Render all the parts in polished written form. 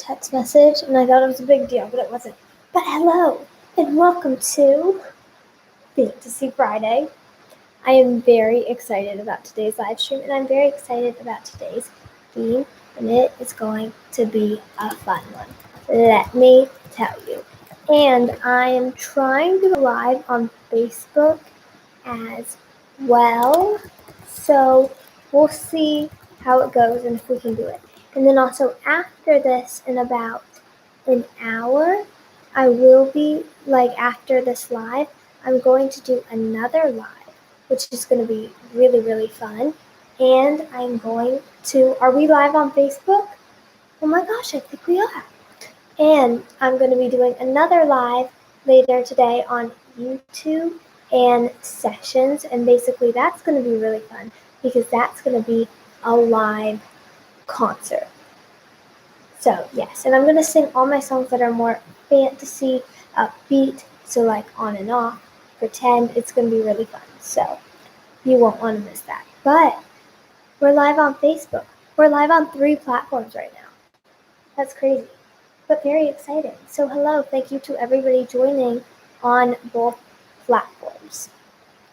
text message, and I thought it was a big deal, but it wasn't. But hello, and welcome to Fantasy Friday. I am very excited about today's live stream, and I'm very excited about today's theme, and it is going to be a fun one. Let me tell you. And I am trying to go live on Facebook as well, so we'll see how it goes and if we can do it. And then also after this, in about an hour, I will be, after this live, I'm going to do another live, which is going to be really, really fun. And I'm going to, are we live on Facebook? Oh my gosh, I think we are. And I'm going to be doing another live later today on YouTube and Sessions. And basically that's going to be really fun because that's going to be a live concert. So yes, and I'm going to sing all my songs that are more fantasy, upbeat, so like on and off, pretend. It's going to be really fun. So you won't want to miss that. But we're live on Facebook. We're live on 3 platforms right now. That's crazy, but very exciting. So hello, thank you to everybody joining on both platforms.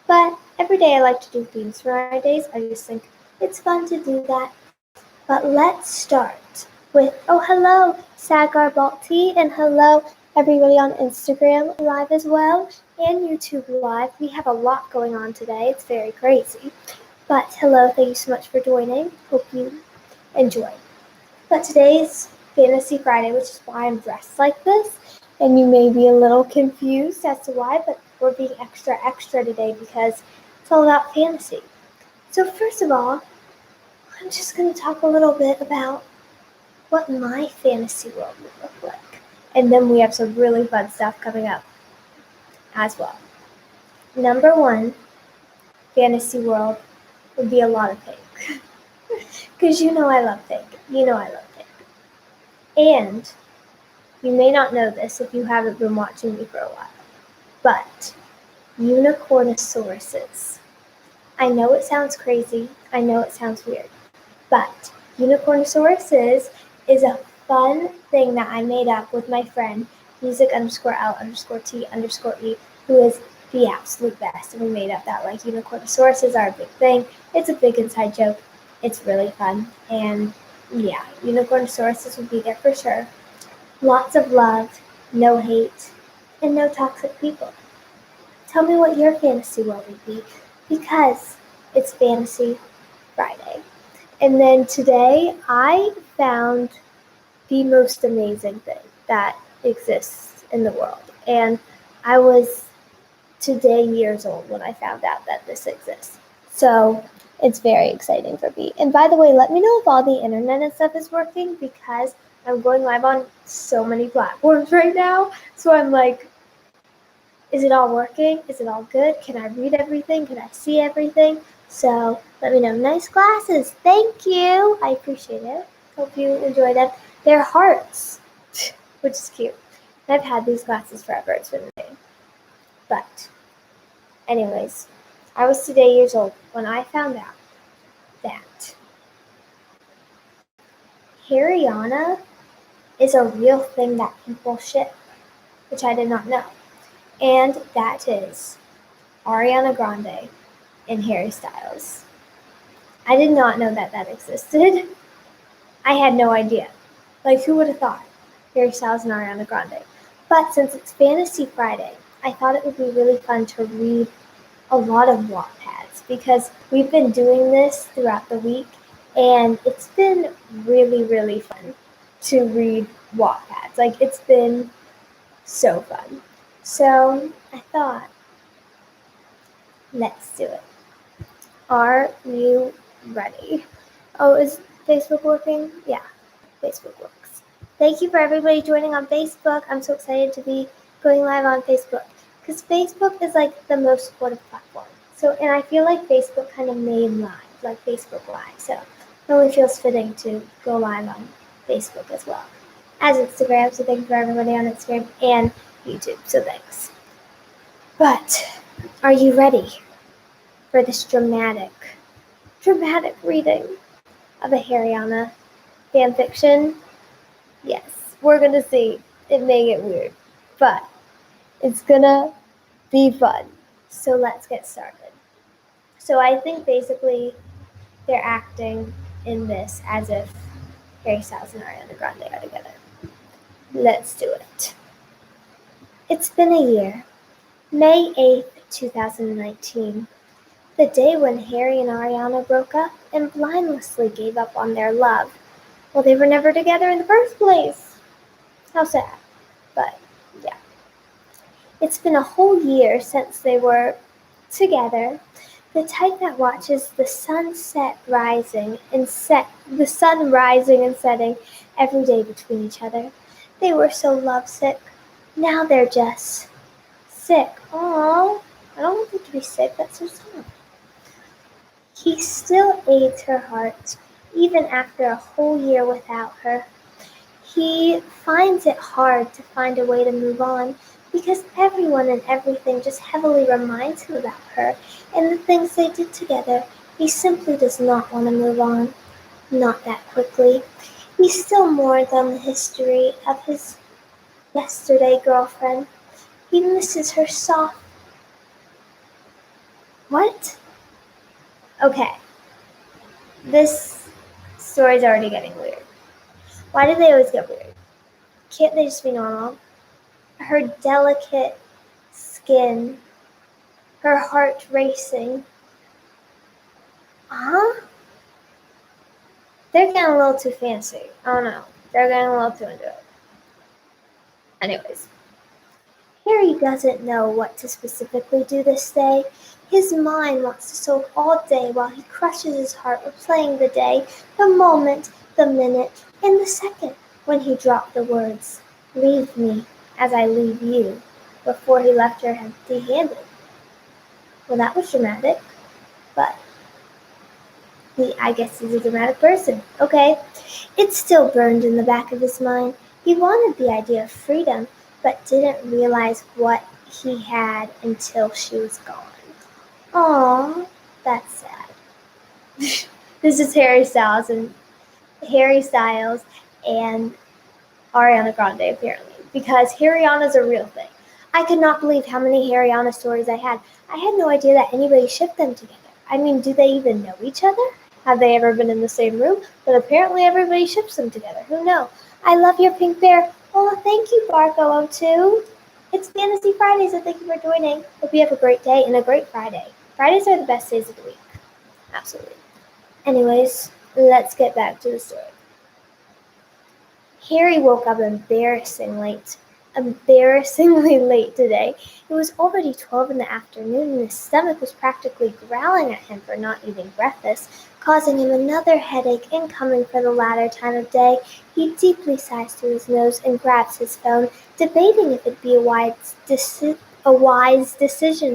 But every day I like to do themes for our days. I just think it's fun to do that. But let's start with, hello, Sagar Balti, and hello, everybody on Instagram live as well, and YouTube live. We have a lot going on today. It's very crazy. But hello, thank you so much for joining. Hope you enjoy. But today's Fantasy Friday, which is why I'm dressed like this, and you may be a little confused as to why, but we're being extra today because it's all about fantasy. So first of all, I'm just going to talk a little bit about what my fantasy world would look like. And then we have some really fun stuff coming up as well. Number 1, fantasy world would be a lot of pink. Because you know I love pink. And you may not know this if you haven't been watching me for a while, but unicornosauruses. I know it sounds crazy. I know it sounds weird. But unicornosauruses is a fun thing that I made up with my friend, music_L_T_E, who is the absolute best. And we made up that unicornosauruses are a big thing. It's a big inside joke. It's really fun. And yeah, unicornosauruses would be there for sure. Lots of love, no hate, and no toxic people. Tell me what your fantasy world would be, because it's Fantasy Friday. And then today I found the most amazing thing that exists in the world. And I was today years old when I found out that this exists. So it's very exciting for me. And by the way, let me know if all the internet and stuff is working, because I'm going live on so many platforms right now. So I'm like, is it all working? Is it all good? Can I read everything? Can I see everything? So let me know. Nice glasses. Thank you. I appreciate it. Hope you enjoy them. They're hearts, which is cute. I've had these glasses forever. It's been amazing. But anyways, I was today years old when I found out that Haryana is a real thing that people ship, which I did not know. And that is Ariana Grande and Harry Styles. I did not know that existed. I had no idea. Who would have thought? Harry Styles and Ariana Grande. But since it's Fantasy Friday, I thought it would be really fun to read a lot of Wattpads, because we've been doing this throughout the week, and it's been really, really fun to read Wattpads. It's been so fun. So I thought, let's do it. Are you ready? Oh, is Facebook working? Yeah, Facebook works. Thank you for everybody joining on Facebook. I'm so excited to be going live on Facebook, because Facebook is the most supportive platform. So, and I feel like Facebook kind of made live, Facebook Live. So it only feels fitting to go live on Facebook as well as Instagram. So thank you for everybody on Instagram and YouTube. So thanks. But are you ready for this dramatic reading of a Haryana fanfiction? Yes. we're going to see. It may get weird, but it's going to be fun. So let's get started. So I think basically they're acting in this as if Harry Styles and Ariana Grande are together. Let's do it. It's been a year. May 8th, 2019. The day when Harry and Ariana broke up and blindlessly gave up on their love. Well, they were never together in the first place. How sad. But, yeah. It's been a whole year since they were together. The type that watches the sun rising and setting every day between each other. They were so lovesick. Now they're just sick. Aww, I don't want them to be sick. That's so sad. He still aids her heart, even after a whole year without her. He finds it hard to find a way to move on because everyone and everything just heavily reminds him about her and the things they did together. He simply does not want to move on. Not that quickly. He still mourns on the history of his yesterday girlfriend. He misses her soft. What? Okay. This story's already getting weird. Why do they always get weird? Can't they just be normal? Her delicate skin, her heart racing. They're getting a little too fancy. I don't know. They're getting a little too into it. Anyways, Harry doesn't know what to specifically do this day. His mind wants to soak all day while he crushes his heart replaying the day, the moment, the minute, and the second when he dropped the words, "Leave me as I leave you," before he left her empty-handed. Well, that was dramatic, but I guess he's a dramatic person. Okay. It still burned in the back of his mind. He wanted the idea of freedom, but didn't realize what he had until she was gone. Aww, that's sad. This is Harry Styles and Ariana Grande, apparently, because Harryana's a real thing. I could not believe how many Harryana stories I had. I had no idea that anybody shipped them together. I mean, do they even know each other? Have they ever been in the same room? But apparently everybody ships them together. Who knows? I love your pink bear. Oh, thank you, Barco02. It's Fantasy Friday, so thank you for joining. Hope you have a great day and a great Friday. Fridays are the best days of the week. Absolutely. Anyways, let's get back to the story. Harry woke up embarrassingly late today. It was already 12 in the afternoon, and his stomach was practically growling at him for not eating breakfast, causing him another headache incoming for the latter time of day. He deeply sighs through his nose and grabs his phone, debating if it'd be a wise decision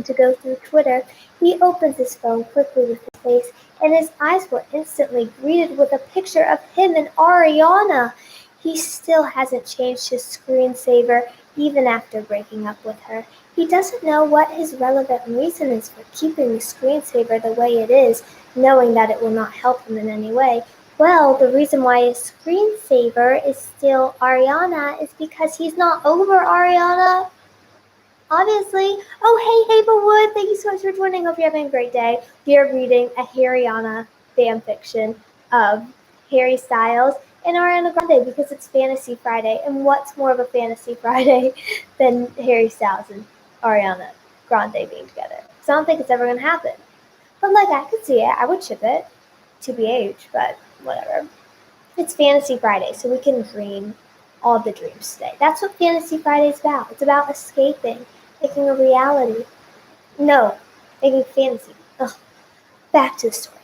to go through Twitter. He opens his phone quickly with his face, and his eyes were instantly greeted with a picture of him and Ariana. He still hasn't changed his screensaver even after breaking up with her. He doesn't know what his relevant reason is for keeping the screensaver the way it is, knowing that it will not help him in any way. Well, the reason why his screensaver is still Ariana is because he's not over Ariana. Obviously. Oh, hey, Hazelwood. Thank you so much for joining. Hope you're having a great day. We are reading a Harryana fanfiction of Harry Styles and Ariana Grande because it's Fantasy Friday. And what's more of a Fantasy Friday than Harry Styles and Ariana Grande being together? So I don't think it's ever going to happen. But, I could see it. I would ship it. TBH, but whatever. It's Fantasy Friday, so we can dream all the dreams today. That's what Fantasy Friday is about. It's about escaping, making a reality. No, making fantasy. Ugh. Back to the story.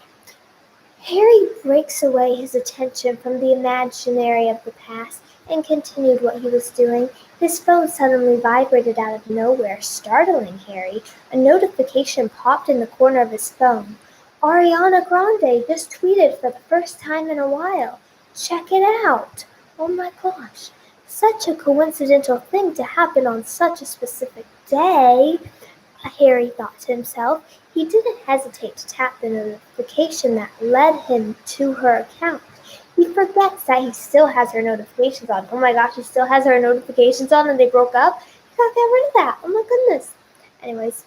Harry breaks away his attention from the imaginary of the past and continued what he was doing. His phone suddenly vibrated out of nowhere, startling Harry. A notification popped in the corner of his phone. Ariana Grande just tweeted for the first time in a while. Check it out. Oh my gosh. Such a coincidental thing to happen on such a specific day, Harry thought to himself. He didn't hesitate to tap the notification that led him to her account. He forgets that he still has her notifications on. Oh my gosh, he still has her notifications on and they broke up? He gotta get rid of that. Oh my goodness. Anyways,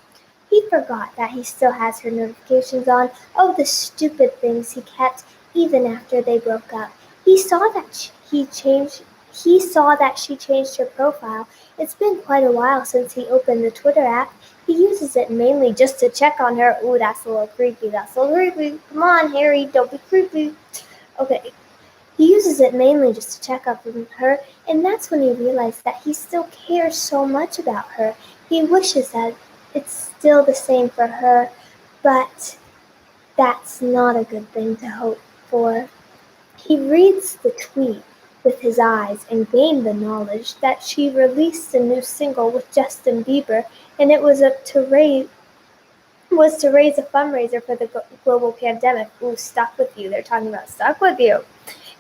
he forgot that he still has her notifications on. Oh, the stupid things he kept even after they broke up. He saw that she changed her profile. It's been quite a while since he opened the Twitter app. He uses it mainly just to check on her. Ooh, that's a little creepy. That's a little creepy. Come on, Harry, don't be creepy. Okay. He uses it mainly just to check up on her, and that's when he realized that he still cares so much about her. He wishes that it's still the same for her, but that's not a good thing to hope for. He reads the tweet with his eyes and gained the knowledge that she released a new single with Justin Bieber, and it was to raise a fundraiser for the global pandemic. Ooh, stuck with you. They're talking about stuck with you.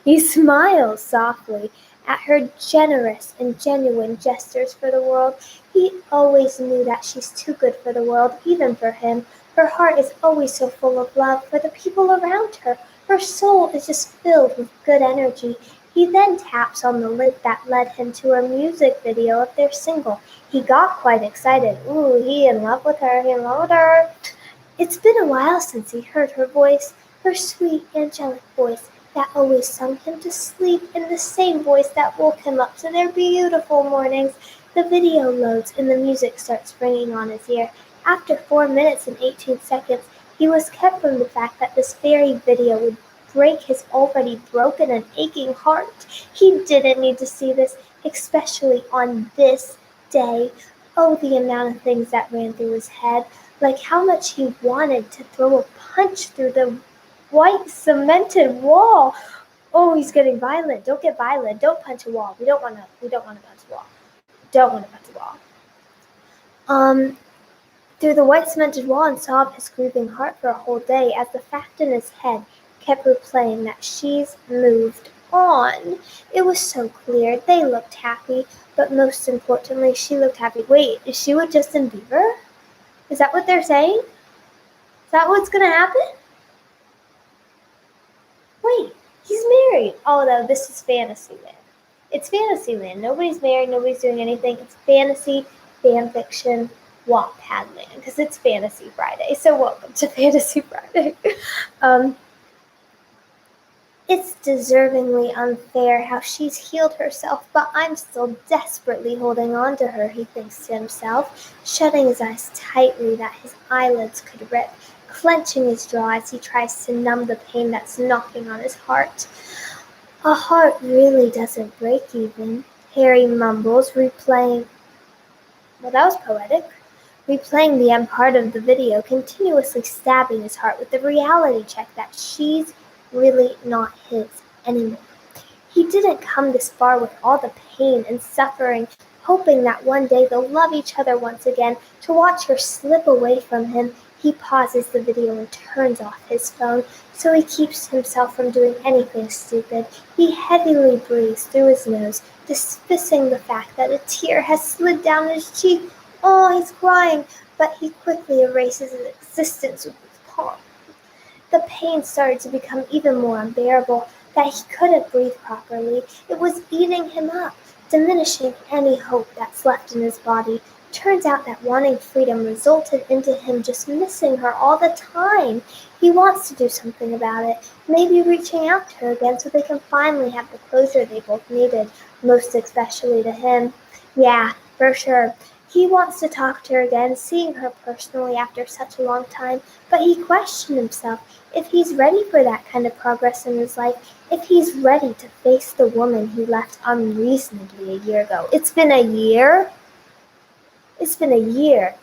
He smiles softly at her generous and genuine gestures for the world. He always knew that she's too good for the world, even for him. Her heart is always so full of love for the people around her. Her soul is just filled with good energy. He then taps on the link that led him to a music video of their single. He got quite excited. Ooh, he in love with her, he in love with her. It's been a while since he heard her voice, her sweet, angelic voice that always sung him to sleep, and the same voice that woke him up to their beautiful mornings. The video loads and the music starts ringing on his ear. After 4 minutes and 18 seconds, he was kept from the fact that this very video would break his already broken and aching heart. He didn't need to see this, especially on this day. Oh, the amount of things that ran through his head, like how much he wanted to throw a punch through the white cemented wall. Oh, he's getting violent. Don't get violent. Don't punch a wall. We don't want to punch a wall. Don't want to punch a wall. Through the white cemented wall and sob his grieving heart for a whole day as the fact in his head kept replaying that she's moved on. It was so clear. They looked happy, but most importantly, she looked happy. Wait, is she with Justin Bieber? Is that what they're saying? Is that what's going to happen? Wait, he's married. Oh, no, this is Fantasyland. It's Fantasyland. Nobody's married. Nobody's doing anything. It's fantasy, fan fiction, Wattpad land, because it's Fantasy Friday. So welcome to Fantasy Friday. It's deservingly unfair how she's healed herself, but I'm still desperately holding on to her, he thinks to himself, shutting his eyes tightly that his eyelids could rip, clenching his jaw as he tries to numb the pain that's knocking on his heart. A heart really doesn't break even, Harry mumbles, replaying. Well, that was poetic. Replaying the end part of the video, continuously stabbing his heart with the reality check that she's really not his anymore. He didn't come this far with all the pain and suffering, hoping that one day they'll love each other once again. To watch her slip away from him, he pauses the video and turns off his phone, so he keeps himself from doing anything stupid. He heavily breathes through his nose, dismissing the fact that a tear has slid down his cheek. Oh, he's crying, but he quickly erases his existence with his palm. The pain started to become even more unbearable, that he couldn't breathe properly. It was eating him up, diminishing any hope that's left in his body. Turns out that wanting freedom resulted into him just missing her all the time. He wants to do something about it, maybe reaching out to her again so they can finally have the closure they both needed, most especially to him. Yeah, for sure. He wants to talk to her again, seeing her personally after such a long time, but he questioned himself if he's ready for that kind of progress in his life, if he's ready to face the woman he left unreasonably a year ago. It's been a year? It's been a year.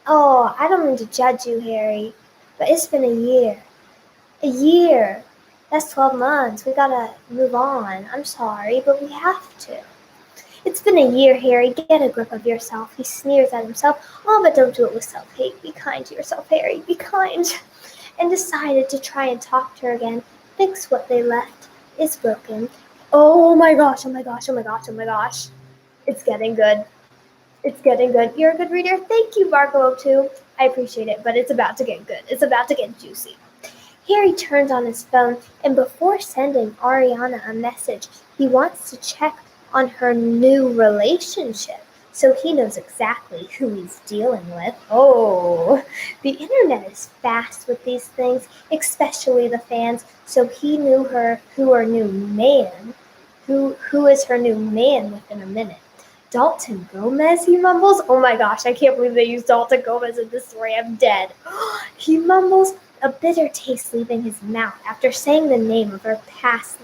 Oh, I don't mean to judge you, Harry, but it's been a year. A year. That's 12 months. We gotta move on. I'm sorry, but we have to. It's been a year, Harry. Get a grip of yourself. He sneers at himself. Oh, but don't do it with self-hate. Be kind to yourself, Harry. Be kind. And decided to try and talk to her again. Fix what they left is broken. Oh my gosh, oh my gosh, oh my gosh, oh my gosh. It's getting good. It's getting good. You're a good reader. Thank you, Barco, too. I appreciate it, but it's about to get good. It's about to get juicy. Harry turns on his phone, and before sending Ariana a message, he wants to check on her new relationship so he knows exactly who he's dealing with. Oh, the internet is fast with these things, especially the fans, so he knew who is her new man within a minute. Dalton Gomez, he mumbles. Oh my gosh, I can't believe they used Dalton Gomez in this story. I'm dead. He mumbles, a bitter taste leaving his mouth after saying the name of her past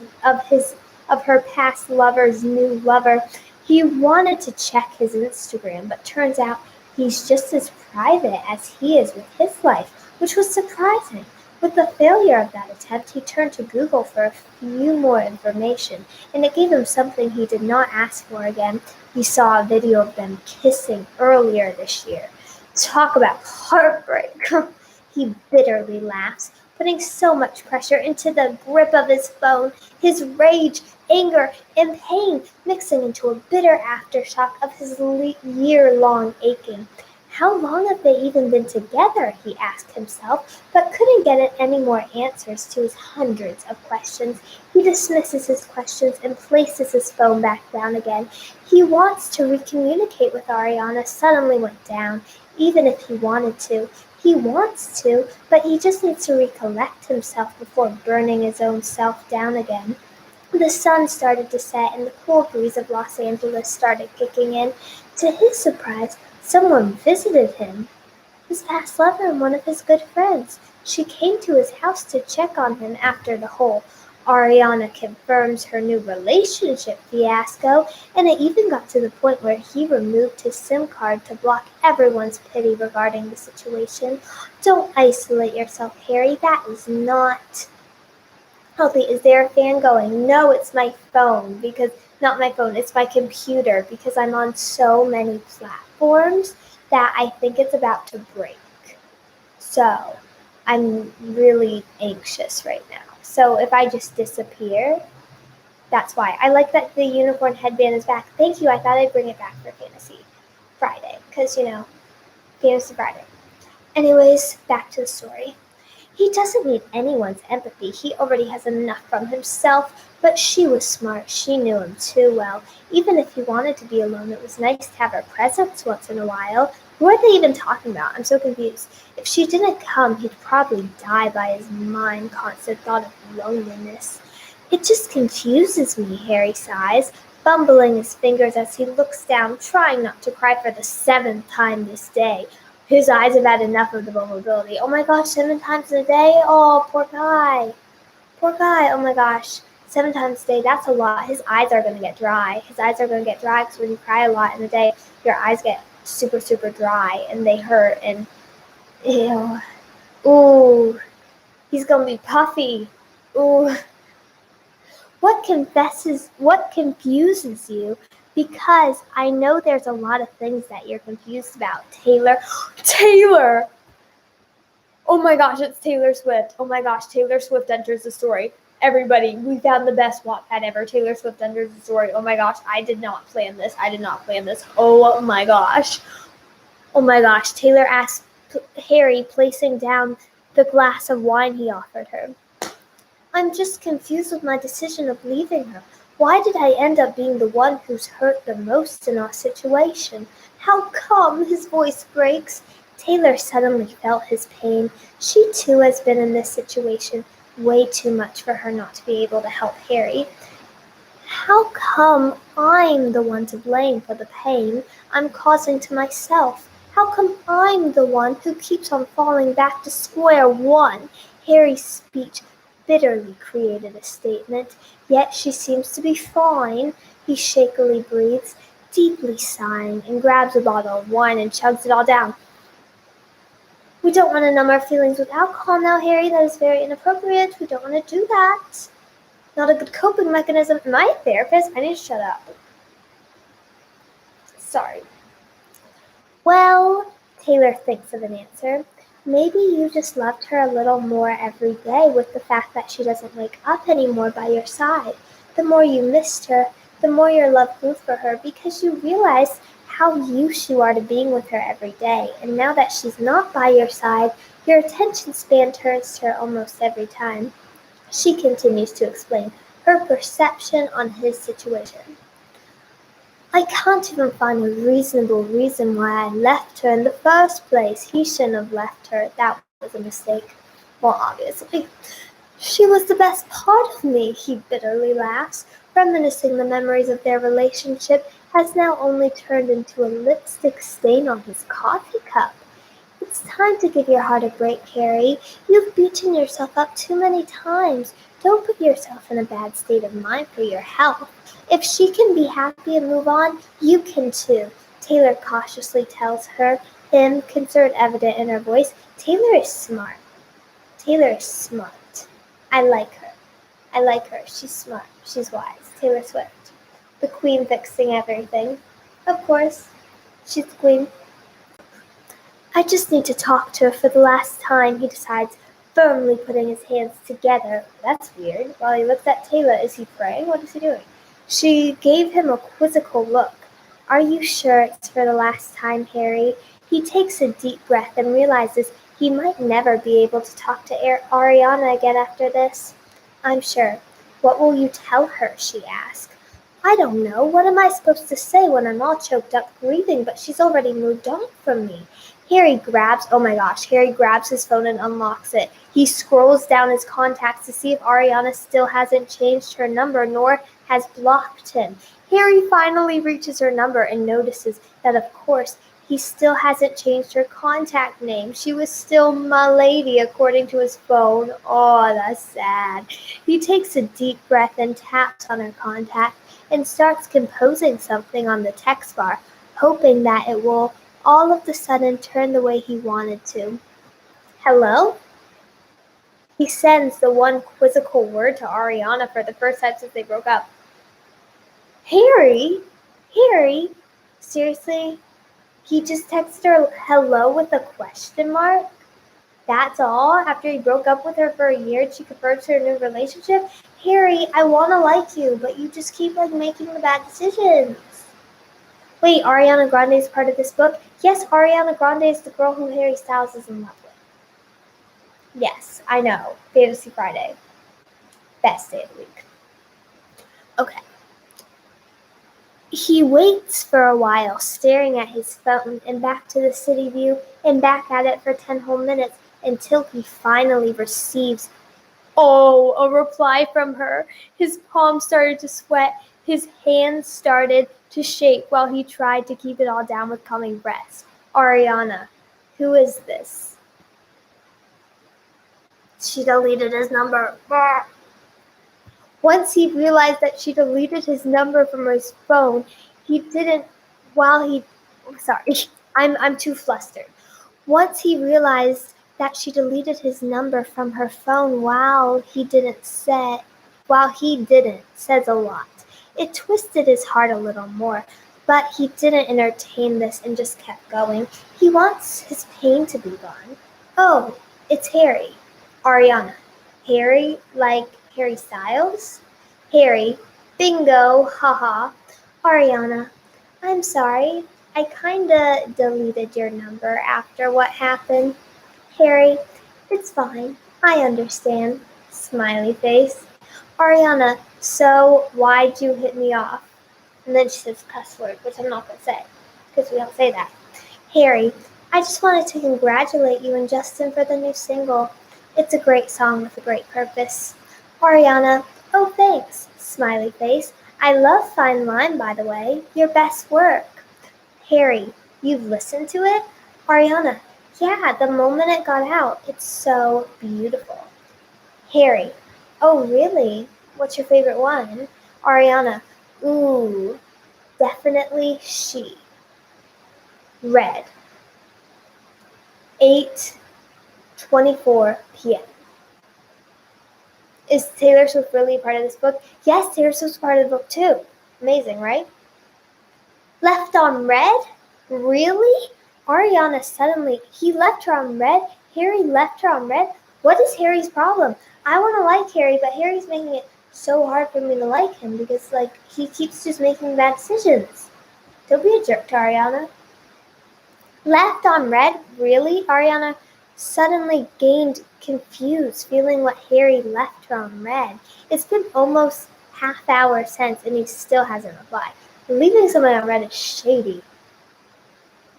lover's new lover. He wanted to check his Instagram, but turns out he's just as private as he is with his life, which was surprising. With the failure of that attempt, he turned to Google for a few more information, and it gave him something he did not ask for again. He saw a video of them kissing earlier this year. Talk about heartbreak. He bitterly laughs, putting so much pressure into the grip of his phone, his rage, anger, and pain mixing into a bitter aftershock of his year-long aching. How long have they even been together, he asked himself, but couldn't get any more answers to his hundreds of questions. He dismisses his questions and places his phone back down again. He wants to recommunicate with Ariana suddenly went down, even if he wanted to. He wants to, but he just needs to recollect himself before burning his own self down again. The sun started to set and the cool breeze of Los Angeles started kicking in. To his surprise, someone visited him. His past lover and one of his good friends. She came to his house to check on him after the whole Ariana confirms her new relationship fiasco, and it even got to the point where he removed his SIM card to block everyone's pity regarding the situation. Don't isolate yourself, Harry. That is not healthy. Is there a fan going? No, it's my phone, because not my phone, it's my computer, because I'm on so many platforms that I think it's about to break. So I'm really anxious right now. So if I just disappear, that's why. I like that the unicorn headband is back. Thank you. I thought I'd bring it back for Fantasy Friday, because, Fantasy Friday. Anyways, back to the story. He doesn't need anyone's empathy. He already has enough from himself, but she was smart. She knew him too well. Even if he wanted to be alone, it was nice to have her presence once in a while. Who are they even talking about? I'm so confused. If she didn't come, he'd probably die by his mind constant thought of loneliness. It just confuses me, Harry sighs, fumbling his fingers as he looks down, trying not to cry for the 7th time this day. His eyes have had enough of the vulnerability. Oh my gosh, 7 times a day? Oh, poor guy. Poor guy. Oh my gosh. 7 times a day, that's a lot. His eyes are going to get dry. His eyes are going to get dry because when you cry a lot in a day, your eyes get super, super dry and they hurt and ew. Ooh. He's going to be puffy. Ooh. What confuses you? Because I know there's a lot of things that you're confused about. Taylor! Oh my gosh, it's Taylor Swift. Oh my gosh, Taylor Swift enters the story. Everybody, we found the best Wattpad ever. Taylor Swift enters the story. Oh my gosh, I did not plan this. Oh my gosh. Oh my gosh, Taylor asked Harry, placing down the glass of wine he offered her. I'm just confused with my decision of leaving her. Why did I end up being the one who's hurt the most in our situation? How come? His voice breaks. Taylor suddenly felt his pain. She too has been in this situation way too much for her not to be able to help Harry. How come I'm the one to blame for the pain I'm causing to myself? How come I'm the one who keeps on falling back to square one? Harry's speech bitterly created a statement, yet she seems to be fine. He shakily breathes, deeply sighing, and grabs a bottle of wine and chugs it all down. We don't want to numb our feelings with alcohol now, Harry. That is very inappropriate. We don't want to do that. Not a good coping mechanism. Am I a therapist? I need to shut up. Sorry. Well, Taylor thinks of an answer. Maybe you just loved her a little more every day with the fact that she doesn't wake up anymore by your side. The more you missed her, the more your love grew for her because you realized how used you are to being with her every day, and now that she's not by your side, your attention span turns to her almost every time. She continues to explain her perception on his situation. I can't even find a reasonable reason why I left her in the first place. He shouldn't have left her. That was a mistake. Well, obviously. She was the best part of me, he bitterly laughs, reminiscing the memories of their relationship has now only turned into a lipstick stain on his coffee cup. It's time to give your heart a break, Harry. You've beaten yourself up too many times. Don't put yourself in a bad state of mind for your health. If she can be happy and move on, you can too, Taylor cautiously tells her, concern evident in her voice. Taylor is smart. Taylor is smart. I like her. I like her. She's smart. She's wise. Taylor Swift. The queen fixing everything. Of course. She's the queen. I just need to talk to her for the last time, he decides, firmly putting his hands together. That's weird. While he looks at Taylor, is he praying? What is he doing? She gave him a quizzical look. Are you sure it's for the last time, Harry? He takes a deep breath and realizes he might never be able to talk to Ariana again after this. I'm sure. What will you tell her? She asks. I don't know. What am I supposed to say when I'm all choked up grieving, but she's already moved on from me? Harry grabs his phone and unlocks it. He scrolls down his contacts to see if Ariana still hasn't changed her number nor has blocked him. Harry finally reaches her number and notices that, of course, he still hasn't changed her contact name. She was still Milady according to his phone. Oh, that's sad. He takes a deep breath and taps on her contact and starts composing something on the text bar, hoping that it will all of a sudden turn the way he wanted to. Hello? He sends the one quizzical word to Ariana for the first time since they broke up. Harry? Seriously? He just texted her hello with a question mark? That's all? After he broke up with her for a year and she confirms her new relationship? Harry, I want to like you, but you just keep making the bad decisions. Wait, Ariana Grande is part of this book? Yes, Ariana Grande is the girl who Harry Styles is in love with. Yes, I know. Fantasy Friday. Best day of the week. Okay. He waits for a while, staring at his phone and back to the city view and back at it for 10 whole minutes until he finally receives a reply from her. His palms started to sweat. His hands started to shake while he tried to keep it all down with coming breaths. Ariana, who is this? She deleted his number. Once he realized that she deleted his number from his phone, I'm too flustered. Once he realized that she deleted his number from her phone while he didn't says a lot. It twisted his heart a little more, but he didn't entertain this and just kept going. He wants his pain to be gone. Oh, it's Harry. Ariana. Harry, like Harry Styles? Harry. Bingo, haha. Ariana. I'm sorry. I kinda deleted your number after what happened. Harry. It's fine. I understand. Smiley face. Ariana. So, why'd you hit me off? And then she says cuss word, which I'm not going to say, because we don't say that. Harry. I just wanted to congratulate you and Justin for the new single. It's a great song with a great purpose. Ariana. Oh, thanks. Smiley face. I love Fine Line, by the way. Your best work. Harry. You've listened to it? Ariana. Yeah, the moment it got out. It's so beautiful. Harry. Oh, really? What's your favorite one? Ariana. Ooh, definitely She. Red. 8:24 p.m. Is Taylor Swift really a part of this book? Yes, Taylor Swift's part of the book too. Amazing, right? Left on red? Really? Ariana suddenly, he left her on red? Harry left her on red? What is Harry's problem? I want to like Harry, but Harry's making it so hard for me to like him because, he keeps just making bad decisions. Don't be a jerk to Ariana. Left on red? Really? Ariana suddenly gained confused, feeling what Harry left her on red. It's been almost half hour since, and he still hasn't replied. Leaving someone on red is shady.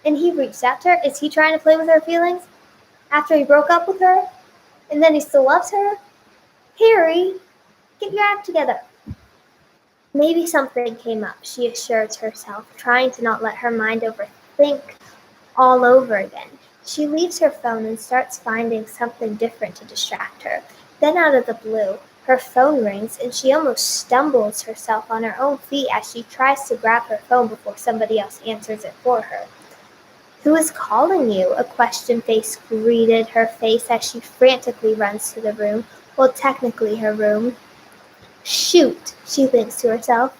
And he reached out to her? Is he trying to play with her feelings? After he broke up with her? And then he still loves her? Harry, get your act together. Maybe something came up, she assures herself, trying to not let her mind overthink all over again. She leaves her phone and starts finding something different to distract her. Then out of the blue, her phone rings and she almost stumbles herself on her own feet as she tries to grab her phone before somebody else answers it for her. Who is calling you? A question face greeted her face as she frantically runs to the room. Well, technically her room. Shoot, she thinks to herself.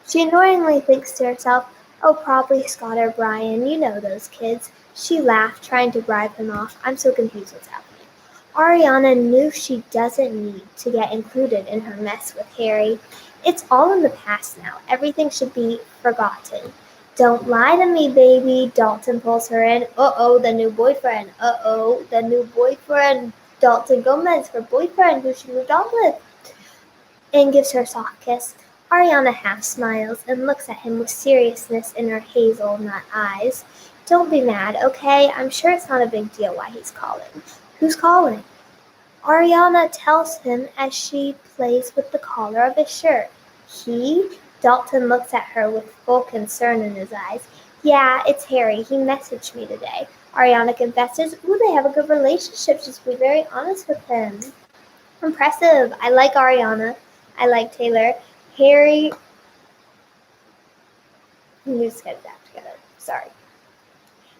She annoyingly thinks to herself, oh, probably Scott or Brian, you know those kids. She laughed, trying to bribe him off. I'm so confused what's happening. Ariana knew she doesn't need to get included in her mess with Harry. It's all in the past now. Everything should be forgotten. Don't lie to me, baby. Dalton pulls her in. Uh-oh, the new boyfriend. Uh-oh, the new boyfriend. Dalton Gomez, her boyfriend, who she moved on with, and gives her a soft kiss. Ariana half smiles and looks at him with seriousness in her hazelnut eyes. Don't be mad, okay? I'm sure it's not a big deal why he's calling. Who's calling? Ariana tells him as she plays with the collar of his shirt. He? Dalton looks at her with full concern in his eyes. Yeah, it's Harry. He messaged me today. Ariana confesses, ooh, they have a good relationship. Just be very honest with him. Impressive. I like Ariana. I like Taylor. Harry. Let me just get it back together. Sorry.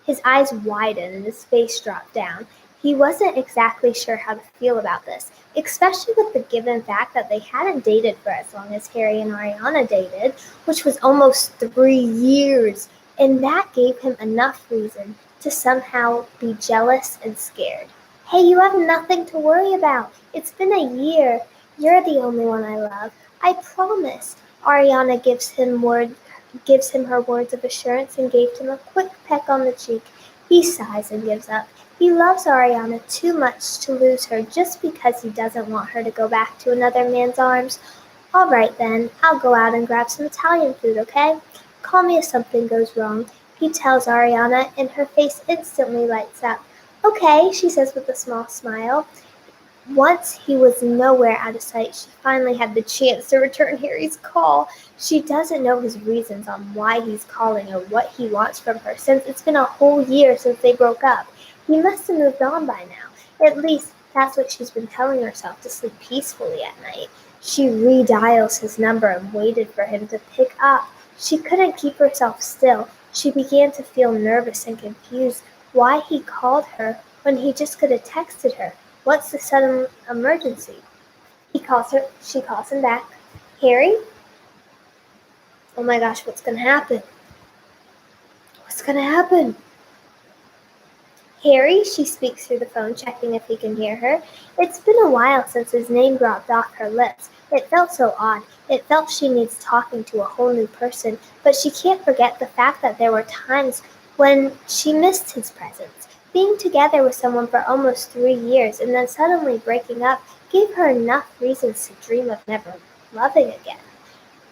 His eyes widened and his face dropped down. He wasn't exactly sure how to feel about this, especially with the given fact that they hadn't dated for as long as Harry and Ariana dated, which was almost 3 years, and that gave him enough reason to somehow be jealous and scared. Hey, you have nothing to worry about. It's been a year. You're the only one I love. I promise. Ariana gives him her words of assurance and gave him a quick peck on the cheek. He sighs and gives up. He loves Ariana too much to lose her just because he doesn't want her to go back to another man's arms. All right then, I'll go out and grab some Italian food, okay? Call me if something goes wrong, he tells Ariana, and her face instantly lights up. Okay, she says with a small smile. Once he was nowhere out of sight, she finally had the chance to return Harry's call. She doesn't know his reasons on why he's calling or what he wants from her, since it's been a whole year since they broke up. He must have moved on by now. At least that's what she's been telling herself to sleep peacefully at night. She redials his number and waited for him to pick up. She couldn't keep herself still. She began to feel nervous and confused why he called her when he just could have texted her. What's the sudden emergency? He calls her. She calls him back. Harry? Oh my gosh, what's going to happen? What's going to happen? Harry, she speaks through the phone, checking if he can hear her. It's been a while since his name dropped off her lips. It felt so odd. It felt she needs talking to a whole new person, but she can't forget the fact that there were times when she missed his presence. Being together with someone for almost 3 years and then suddenly breaking up gave her enough reasons to dream of never loving again.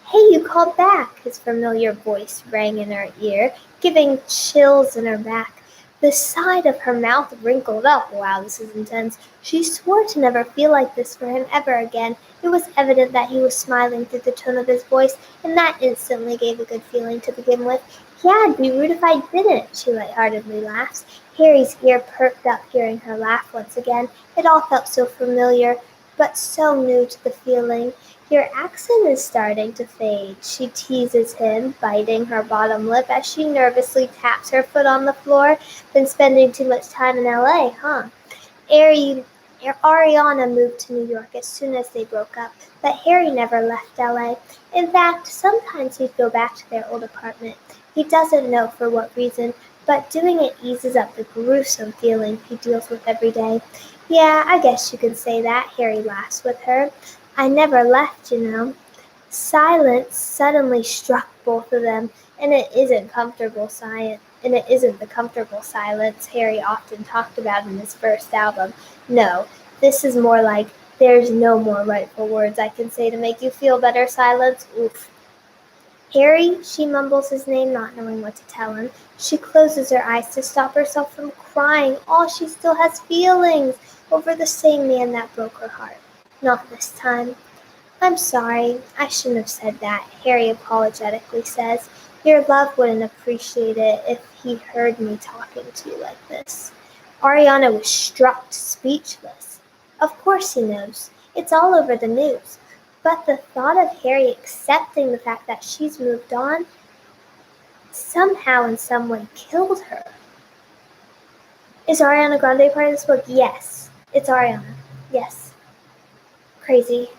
Hey, you called back, his familiar voice rang in her ear, giving chills in her back. The side of her mouth wrinkled up. Wow, this is intense. She swore to never feel like this for him ever again. It was evident that he was smiling through the tone of his voice, and that instantly gave a good feeling to begin with. Yeah, I'd be rude if I didn't, she lightheartedly laughs. Harry's ear perked up hearing her laugh once again. It all felt so familiar, but so new to the feeling. Your accent is starting to fade, she teases him, biting her bottom lip as she nervously taps her foot on the floor. Been spending too much time in L.A., huh? Ariana moved to New York as soon as they broke up, but Harry never left L.A. In fact, sometimes he'd go back to their old apartment. He doesn't know for what reason, but doing it eases up the gruesome feeling he deals with every day. Yeah, I guess you could say that, Harry laughs with her. I never left, you know. Silence suddenly struck both of them, and it isn't the comfortable silence Harry often talked about in his first album. No, this is more like, there's no more rightful words I can say to make you feel better silence. Oof. Harry, she mumbles his name, not knowing what to tell him. She closes her eyes to stop herself from crying. She still has feelings over the same man that broke her heart. Not this time. I'm sorry, I shouldn't have said that, Harry apologetically says. Your love wouldn't appreciate it if he heard me talking to you like this. Ariana was struck speechless. Of course he knows. It's all over the news. But the thought of Harry accepting the fact that she's moved on somehow in some way killed her. Is Ariana Grande part of this book? Yes. It's Ariana. Yes. Crazy.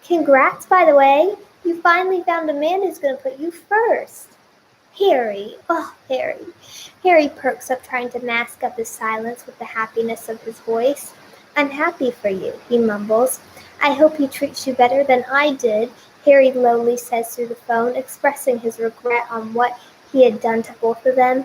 Congrats, by the way. You finally found a man who's going to put you first. Harry. Oh, Harry. Harry perks up, trying to mask up his silence with the happiness of his voice. I'm happy for you, he mumbles. I hope he treats you better than I did, Harry lowly says through the phone, expressing his regret on what he had done to both of them.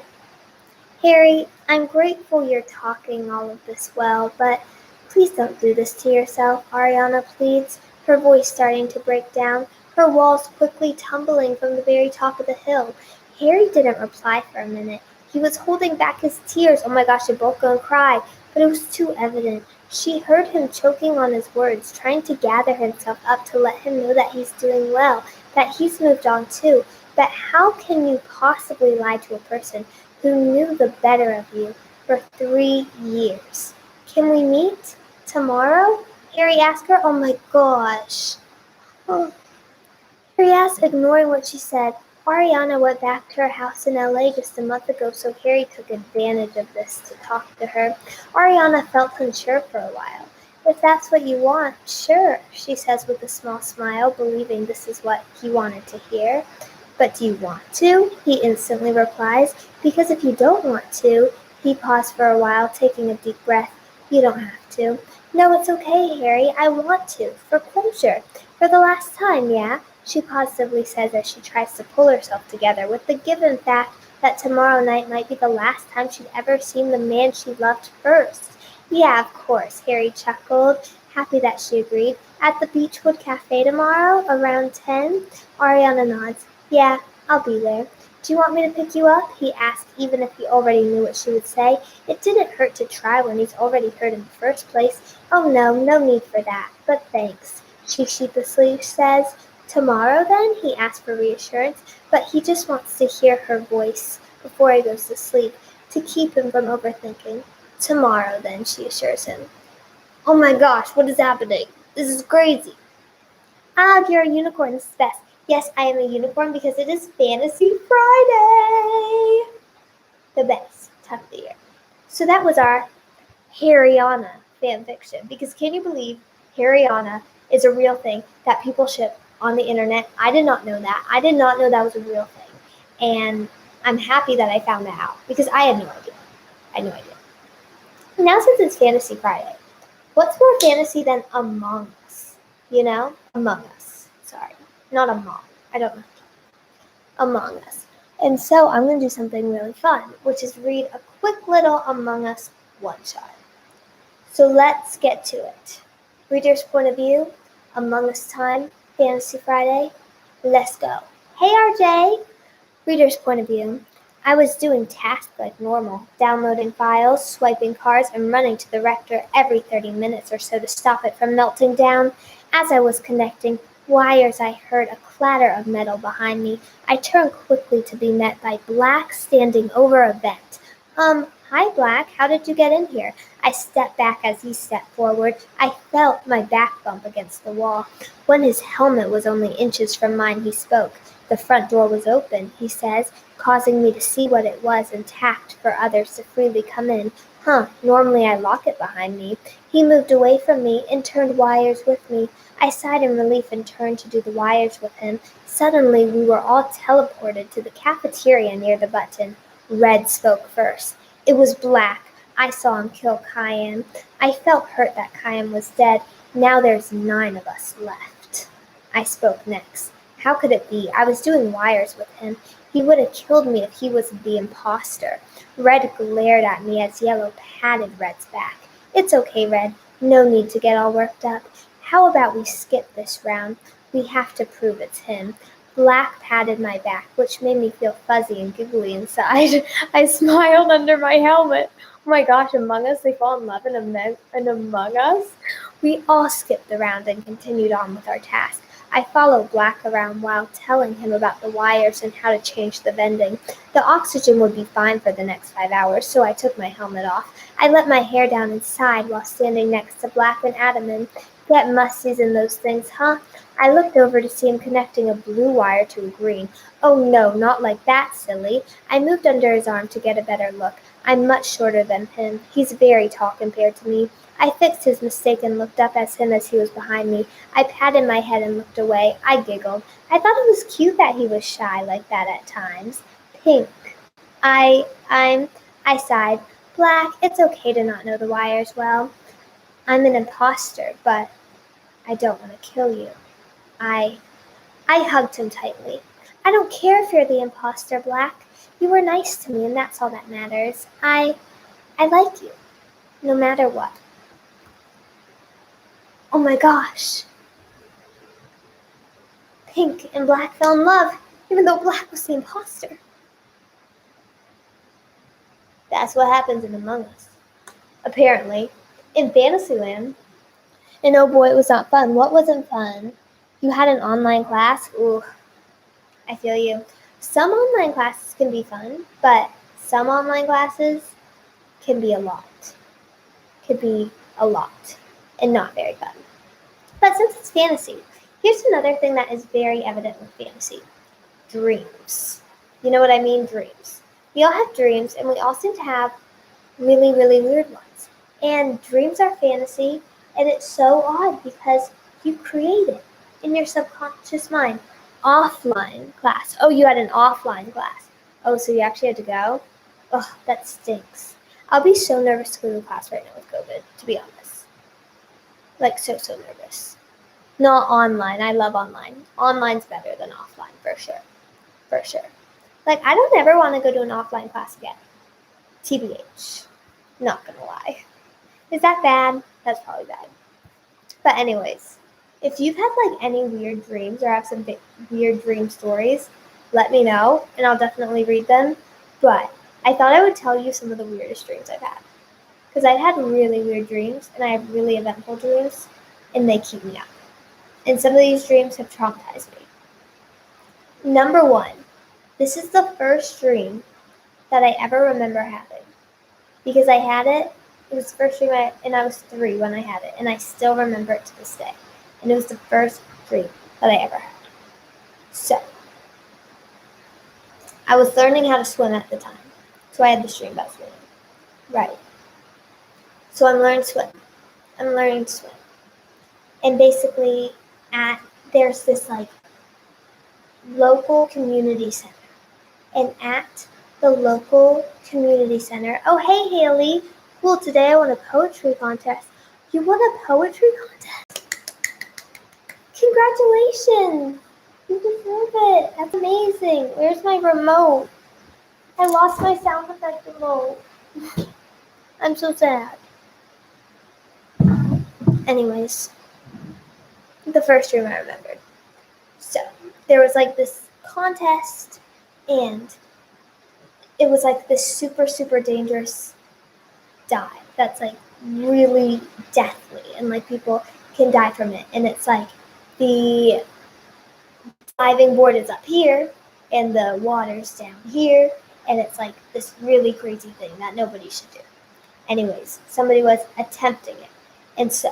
Harry, I'm grateful you're talking all of this well, but please don't do this to yourself, Ariana pleads, her voice starting to break down, her walls quickly tumbling from the very top of the hill. Harry didn't reply for a minute. He was holding back his tears. Oh my gosh, they're both going to cry. But it was too evident. She heard him choking on his words, trying to gather himself up to let him know that he's doing well, that he's moved on too. But how can you possibly lie to a person who knew the better of you for 3 years? Can we meet tomorrow? Harry asked her. Oh my gosh. Oh. Harry asked, ignoring what she said. Ariana went back to her house in LA just a month ago, so Harry took advantage of this to talk to her. Ariana felt unsure for a while. If that's what you want, sure, she says with a small smile, believing this is what he wanted to hear. But do you want to? He instantly replies. Because if you don't want to, he paused for a while, taking a deep breath. You don't have to. No, it's okay, Harry. I want to. For closure. For the last time, yeah? She positively says as she tries to pull herself together with the given fact that tomorrow night might be the last time she'd ever seen the man she loved first. Yeah, of course, Harry chuckled, happy that she agreed. At the Beechwood Cafe tomorrow, around 10? Ariana nods. Yeah, I'll be there. Do you want me to pick you up? He asked, even if he already knew what she would say. It didn't hurt to try when he's already heard in the first place. Oh no need for that, but thanks, she sheepishly says. Tomorrow, then? He asked for reassurance, but he just wants to hear her voice before he goes to sleep, to keep him from overthinking. Tomorrow, then, she assures him. Oh my gosh, what is happening? This is crazy. You're a unicorn, this is best. Yes, I am a unicorn because it is Fantasy Friday. The best time of the year. So that was our Harryana fanfiction, because can you believe Harryana is a real thing that people ship on the internet? I did not know that. I did not know that was a real thing. And I'm happy that I found that out because I had no idea. Now, since it's Fantasy Friday, what's more fantasy than Among Us? You know? Among Us. Sorry. Not Among. I don't know. Among Us. And so I'm going to do something really fun, which is read a quick little Among Us one-shot. So let's get to it. Reader's point of view, Among Us time, Fantasy Friday. Let's go. Hey RJ! Reader's point of view. I was doing tasks like normal, downloading files, swiping cards, and running to the rector every 30 minutes or so to stop it from melting down. As I was connecting wires, I heard a clatter of metal behind me. I turned quickly to be met by Black standing over a vent. Hi Black, how did you get in here? I stepped back as he stepped forward. I felt my back bump against the wall. When his helmet was only inches from mine, he spoke. The front door was open, he says, causing me to see what it was and tapped for others to freely come in. Normally I lock it behind me. He moved away from me and turned wires with me. I sighed in relief and turned to do the wires with him. Suddenly we were all teleported to the cafeteria near the button. Red spoke first. It was Black. I saw him kill Kyan. I felt hurt that Kyan was dead. Now there's 9 of us left. I spoke next. How could it be? I was doing wires with him. He would have killed me if he was the imposter. Red glared at me as Yellow patted Red's back. It's okay, Red. No need to get all worked up. How about we skip this round? We have to prove it's him. Black patted my back, which made me feel fuzzy and giggly inside. I smiled under my helmet. Oh my gosh, Among Us, they fall in love in Among Us? We all skipped the round and continued on with our task. I followed Black around while telling him about the wires and how to change the vending. The oxygen would be fine for the next 5 hours, so I took my helmet off. I let my hair down and sighed while standing next to Black and Adaman. Get musties in those things, huh? I looked over to see him connecting a blue wire to a green. Oh no, not like that, silly. I moved under his arm to get a better look. I'm much shorter than him. He's very tall compared to me. I fixed his mistake and looked up at him as he was behind me. I patted my head and looked away. I giggled. I thought it was cute that he was shy like that at times. Pink. I sighed. Black, it's okay to not know the wires well. I'm an imposter, but I don't want to kill you. I hugged him tightly. I don't care if you're the imposter, Black. You were nice to me, and that's all that matters. I like you, no matter what. Oh my gosh. Pink and Black fell in love, even though Black was the imposter. That's what happens in Among Us. Apparently, in Fantasyland. And oh boy, it was not fun. What wasn't fun? You had an online class? Ooh, I feel you. Some online classes can be fun, but some online classes can be a lot. And not very fun. But since it's fantasy, here's another thing that is very evident with fantasy. Dreams. You know what I mean? Dreams. We all have dreams, and we all seem to have really, really weird ones. And dreams are fantasy, and it's so odd because you create it in your subconscious mind. Offline class. Oh, you had an offline class. Oh, so you actually had to go? Oh, that stinks. I'll be so nervous to go to class right now with COVID, to be honest. Like, so nervous. Not online. I love online. Online's better than offline, for sure. For sure. Like, I don't ever want to go to an offline class again. TBH. Not gonna lie. Is that bad? That's probably bad. But anyways, if you've had like any weird dreams or have some weird dream stories, let me know and I'll definitely read them. But I thought I would tell you some of the weirdest dreams I've had. Because I've had really weird dreams and I have really eventful dreams and they keep me up. And some of these dreams have traumatized me. Number 1. This is the first dream that I ever remember having. Because I had it. It was the first dream and I was 3 when I had it. And I still remember it to this day. And it was the first dream that I ever had. So, I was learning how to swim at the time. So I had this dream about swimming. Right. So I'm learning to swim. And basically, there's this like local community center. And at the local community center, oh hey Haley, cool, today I won a poetry contest. You won a poetry contest? Congratulations! You deserve it. That's amazing. Where's my remote? I lost my sound effect remote. I'm so sad. Anyways, the first dream I remembered. So, there was like this contest, and it was like this super, super dangerous dive that's like really deathly, and like people can die from it. And it's like the diving board is up here, and the water's down here, and it's like this really crazy thing that nobody should do. Anyways, somebody was attempting it. And so,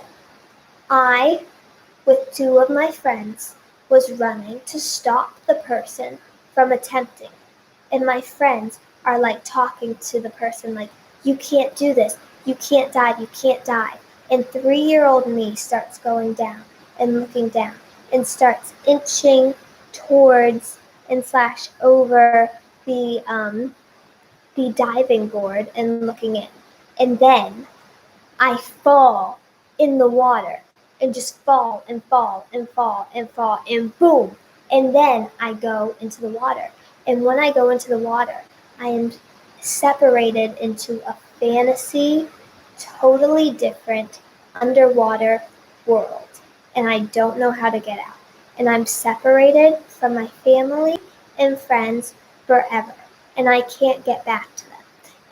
I, with 2 of my friends, was running to stop the person from attempting. And my friends are like talking to the person like, you can't do this, you can't dive, you can't dive. And 3-year-old me starts going down and looking down and starts inching towards and / over the diving board and looking in. And then I fall in the water. and just fall and fall and fall and fall and boom. And then I go into the water. And when I go into the water, I am separated into a fantasy, totally different underwater world. And I don't know how to get out. And I'm separated from my family and friends forever. And I can't get back to them.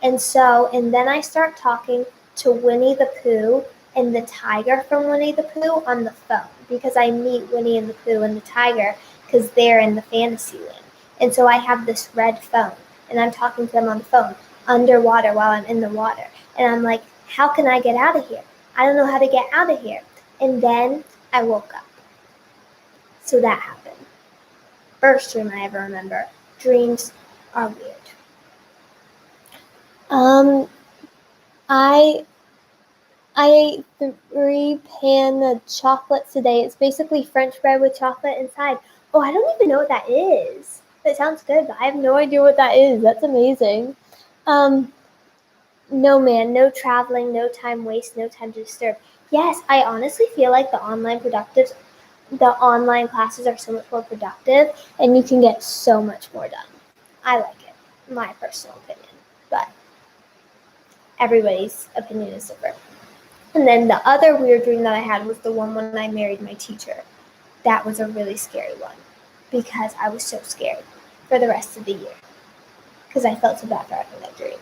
And then I start talking to Winnie the Pooh and the tiger from Winnie the Pooh on the phone, because I meet Winnie and the Pooh and the tiger because they're in the fantasy land. And so I have this red phone, and I'm talking to them on the phone underwater while I'm in the water. And I'm like, how can I get out of here? I don't know how to get out of here. And then I woke up. So that happened. First dream I ever remember. Dreams are weird. I ate 3 pan of chocolates today. It's basically French bread with chocolate inside. Oh, I don't even know what that is. That sounds good, but I have no idea what that is. That's amazing. No, man, no traveling, no time waste, no time to disturb. Yes, I honestly feel like the online classes are so much more productive, and you can get so much more done. I like it, my personal opinion, but everybody's opinion is different. And then the other weird dream that I had was the one when I married my teacher. That was a really scary one because I was so scared for the rest of the year because I felt so bad for having that dream.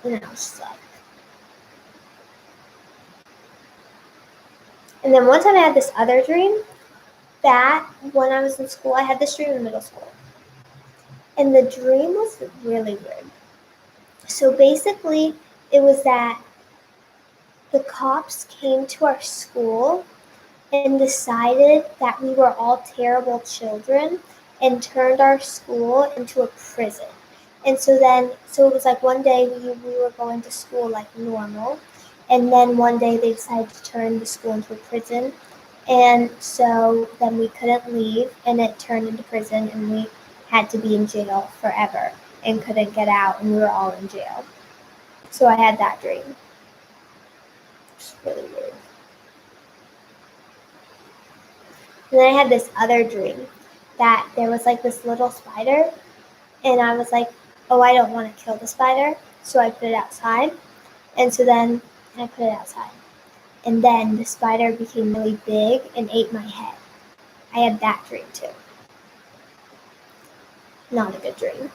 And then I was just like. And then one time I had this other dream that when I was in school, I had this dream in middle school. And the dream was really weird. So basically, it was that the cops came to our school and decided that we were all terrible children and turned our school into a prison. And so it was like one day we were going to school like normal, and then one day they decided to turn the school into a prison. And so then we couldn't leave, and it turned into prison, and we had to be in jail forever and couldn't get out, and we were all in jail. So I had that dream. It's really weird. And then I had this other dream that there was like this little spider, and I was like, oh, I don't want to kill the spider, so I put it outside. And so then I put it outside. And then the spider became really big and ate my head. I had that dream too. Not a good dream.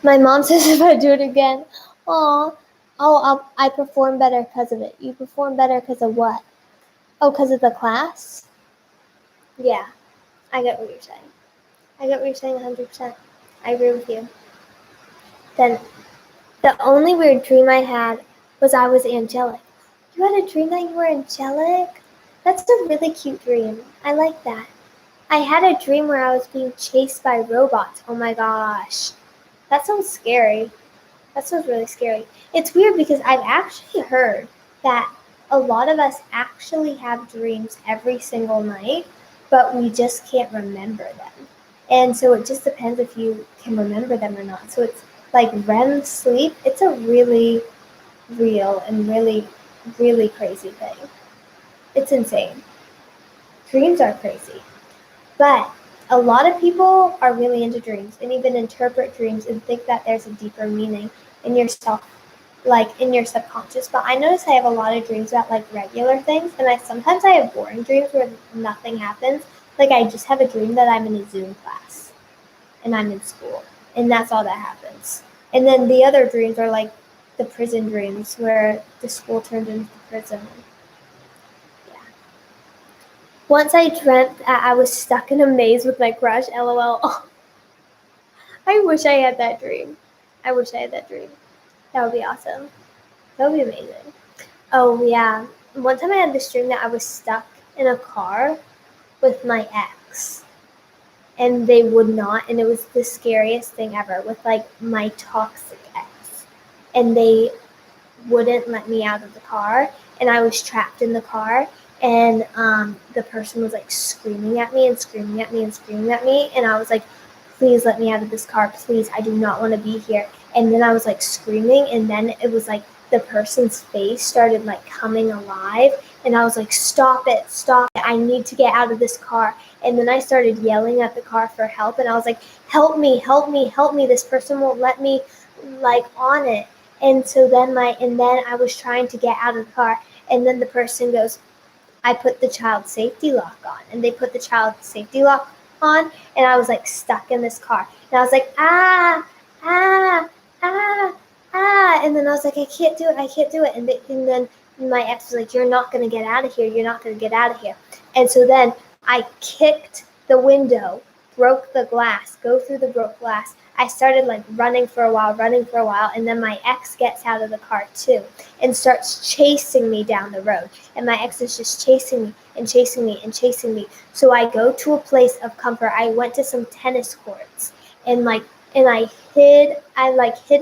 My mom says if I do it again, I perform better because of it. You perform better because of what? Oh, because of the class? Yeah, I get what you're saying. I get what you're saying 100%. I agree with you. Then the only weird dream I had was I was angelic. You had a dream that you were angelic? That's a really cute dream. I like that. I had a dream where I was being chased by robots. Oh my gosh. That sounds scary. That sounds really scary. It's weird because I've actually heard that a lot of us actually have dreams every single night, but we just can't remember them. And so it just depends if you can remember them or not. So it's like REM sleep. It's a really real and really, really crazy thing. It's insane. Dreams are crazy. But a lot of people are really into dreams and even interpret dreams and think that there's a deeper meaning in yourself, like in your subconscious. But I notice I have a lot of dreams about like regular things, and sometimes I have boring dreams where nothing happens. Like I just have a dream that I'm in a Zoom class and I'm in school, and that's all that happens. And then the other dreams are like the prison dreams where the school turned into the prison. Yeah. Once I dreamt that I was stuck in a maze with my crush, LOL. Oh, I wish I had that dream. I wish I had that dream. That would be awesome. That would be amazing. Oh, yeah. One time I had this dream that I was stuck in a car with my ex. And they would not, and it was the scariest thing ever with like my toxic ex. And they wouldn't let me out of the car, and I was trapped in the car, and the person was like screaming at me and screaming at me and screaming at me, and I was like, please let me out of this car, please, I do not want to be here. And then I was like screaming, and then it was like the person's face started like coming alive, and I was like, stop it, stop it. I need to get out of this car. And then I started yelling at the car for help, and I was like, help me, help me, help me. This person won't let me on it. And so then I was trying to get out of the car, and then the person goes, I put the child safety lock on. And they put the child safety lock on, and I was stuck in this car. And I was like, ah, ah, ah, ah. And then I was like, I can't do it, I can't do it. And then my ex was like, you're not going to get out of here, you're not going to get out of here. And so then I kicked the window, broke the glass, go through the broke glass. I started running for a while, and then my ex gets out of the car too and starts chasing me down the road. And my ex is just chasing me and chasing me and chasing me. So I go to a place of comfort. I went to some tennis courts and I hid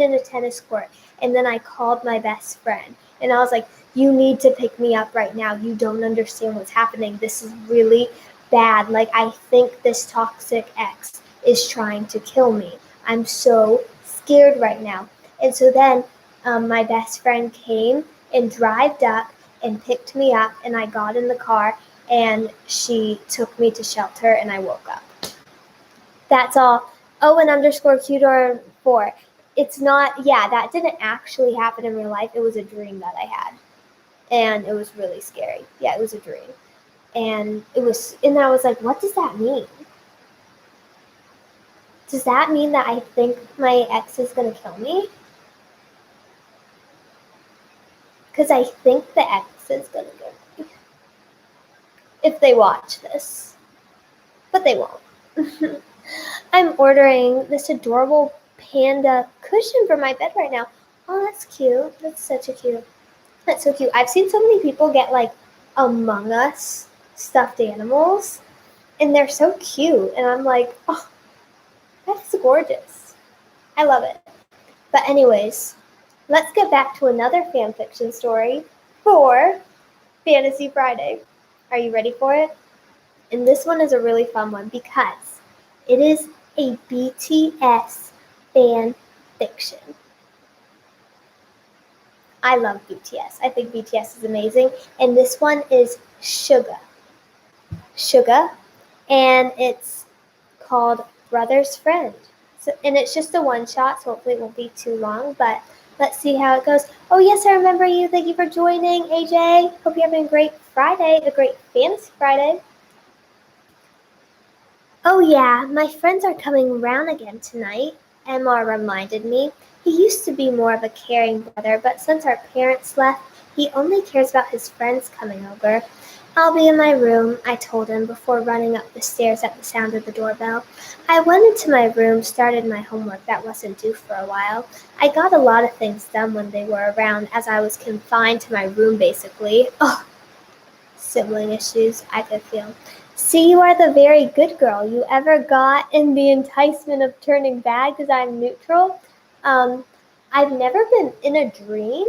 in a tennis court, and then I called my best friend and I was like, you need to pick me up right now. You don't understand what's happening. This is really bad. I think this toxic ex is trying to kill me. I'm so scared right now. And so then my best friend came and drove up and picked me up, and I got in the car, and she took me to shelter, and I woke up. That's all. Owen_Qdor4. It's not, that didn't actually happen in real life. It was a dream that I had. And it was really scary. Yeah, it was a dream. And I was like, what does that mean? Does that mean that I think my ex is going to kill me? Because I think the ex is going to kill me. If they watch this. But they won't. I'm ordering this adorable panda cushion for my bed right now. Oh, that's cute. That's so cute. I've seen so many people get Among Us stuffed animals, and they're so cute. And I'm like, oh, that's gorgeous. I love it. But anyways, let's get back to another fan fiction story for Fantasy Friday. Are you ready for it? And this one is a really fun one because it is a BTS fan fiction. I love BTS. I think BTS is amazing. And this one is Suga. And it's called Brother's Friend. And it's just a one-shot, so hopefully it won't be too long, but let's see how it goes. Oh, yes, I remember you. Thank you for joining, AJ. Hope you're having a great Friday, a great Fantasy Friday. Oh, yeah, my friends are coming around again tonight, Emma reminded me. He used to be more of a caring brother, but since our parents left, he only cares about his friends coming over. I'll be in my room, I told him before running up the stairs at the sound of the doorbell. I went into my room, started my homework that wasn't due for a while. I got a lot of things done when they were around, as I was confined to my room basically. Ugh, sibling issues, I could feel. See, you are the very good girl. You ever got in the enticement of turning bad because I'm neutral? I've never been in a dream.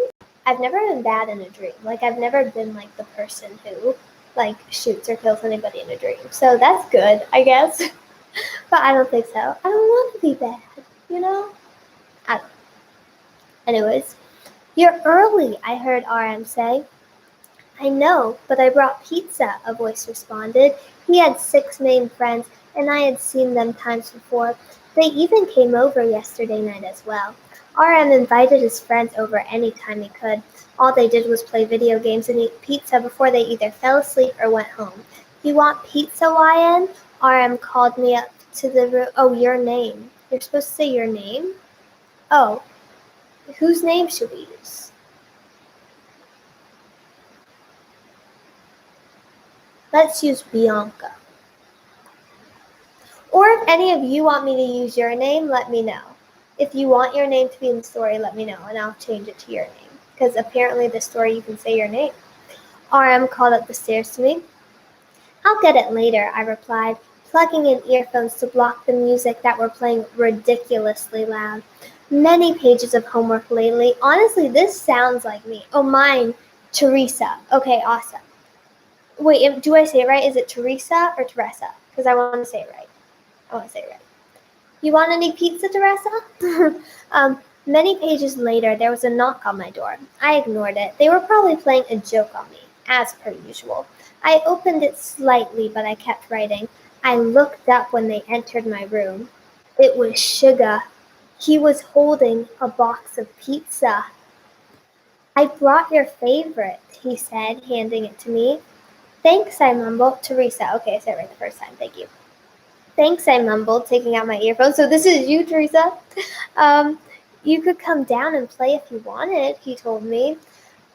I've never been bad in a dream. I've never been the person who shoots or kills anybody in a dream. So that's good, I guess. But I don't think so. I don't want to be bad, I don't know. Anyways, you're early, I heard RM say. I know, but I brought pizza, a voice responded. He had 6 main friends, and I had seen them times before. They even came over yesterday night as well. RM invited his friends over any time he could. All they did was play video games and eat pizza before they either fell asleep or went home. You want pizza, YN? RM called me up to the room. Oh, your name. You're supposed to say your name? Oh, whose name should we use? Let's use Bianca. Or if any of you want me to use your name, let me know. If you want your name to be in the story, let me know, and I'll change it to your name. Because apparently the story you can say your name. RM called up the stairs to me. I'll get it later, I replied, plugging in earphones to block the music that were playing ridiculously loud. Many pages of homework lately. Honestly, this sounds like me. Oh, mine, Teresa. Okay, awesome. Wait, do I say it right? Is it Teresa or Teresa? Because I want to say it right. You want any pizza, Teresa? Many pages later, there was a knock on my door. I ignored it. They were probably playing a joke on me. as per usual. I opened it slightly, but I kept writing. I looked up when they entered my room. It was Sugar. He was holding a box of pizza. I brought your favorite, he said, handing it to me. Thanks, I mumbled. Teresa. Okay, I said it right the first time. Thank you. Thanks, I mumbled, taking out my earphones. So this is you, Teresa. Um, you could come down and play if you wanted, he told me.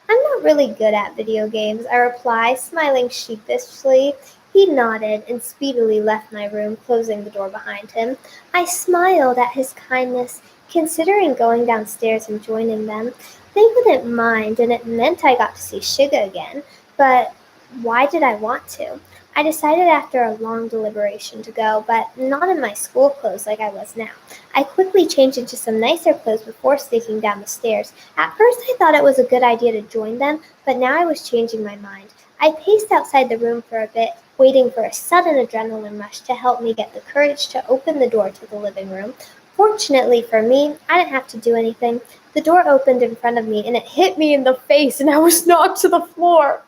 I'm not really good at video games, I replied, smiling sheepishly. He nodded and speedily left my room, closing the door behind him. I smiled at his kindness, considering going downstairs and joining them. They wouldn't mind, and it meant I got to see Shiga again, but why did I want to? I decided after a long deliberation to go, but not in my school clothes like I was now. I quickly changed into some nicer clothes before sneaking down the stairs. At first I thought it was a good idea to join them, but now I was changing my mind. I paced outside the room for a bit, waiting for a sudden adrenaline rush to help me get the courage to open the door to the living room. Fortunately for me, I didn't have to do anything. The door opened in front of me and it hit me in the face and I was knocked to the floor.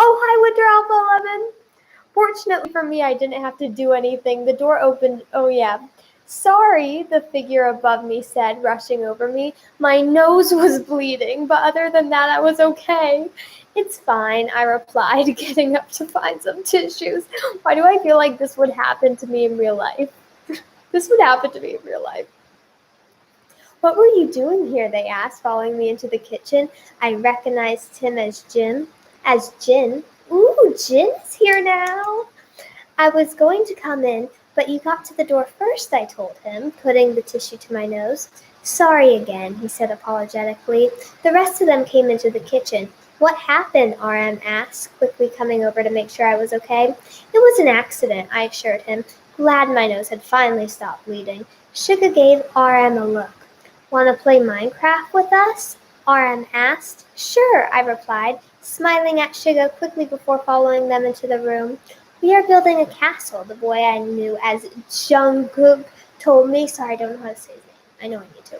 Oh, hi, Winter Alpha 11. Fortunately for me, I didn't have to do anything. The door opened. Oh, yeah. Sorry, the figure above me said, rushing over me. My nose was bleeding, but other than that, I was okay. It's fine, I replied, getting up to find some tissues. Why do I feel like this would happen to me in real life? This would happen to me in real life. What were you doing here? They asked, following me into the kitchen. I recognized him as Jin. Ooh, Jin is here now. I was going to come in, but you got to the door first, I told him, putting the tissue to my nose. Sorry again, he said apologetically. The rest of them came into the kitchen. What happened? RM asked, quickly coming over to make sure I was okay. It was an accident, I assured him, glad my nose had finally stopped bleeding. Suga gave RM a look. Want to play Minecraft with us? RM asked. Sure, I replied, smiling at Suga quickly before following them into the room. We are building a castle, the boy I knew as Jungkook told me. Sorry, I don't know how to say his name. I know I need to.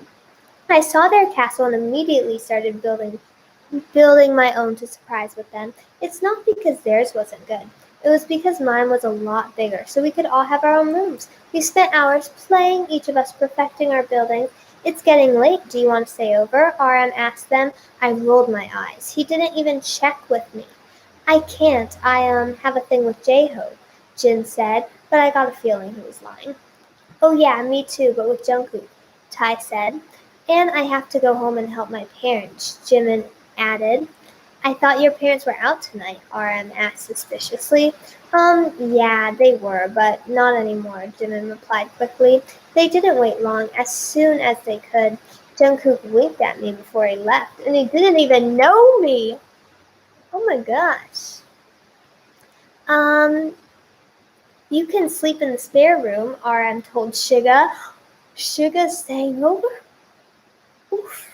I saw their castle and immediately started building my own to surprise with them. It's not because theirs wasn't good. It was because mine was a lot bigger, so we could all have our own rooms. We spent hours playing, each of us perfecting our buildings. It's getting late. Do you want to stay over? RM asked them. I rolled my eyes. He didn't even check with me. I can't. I have a thing with J-Hope, Jin said, but I got a feeling he was lying. Oh yeah, me too, but with Jungkook, Tai said. And I have to go home and help my parents, Jimin added. I thought your parents were out tonight, RM asked suspiciously. Yeah, they were, but not anymore, Jimin replied quickly. They didn't wait long. As soon as they could, Jungkook winked at me before he left, and he didn't even know me. Oh my gosh. You can sleep in the spare room, RM told Suga. Suga's staying over? Oof.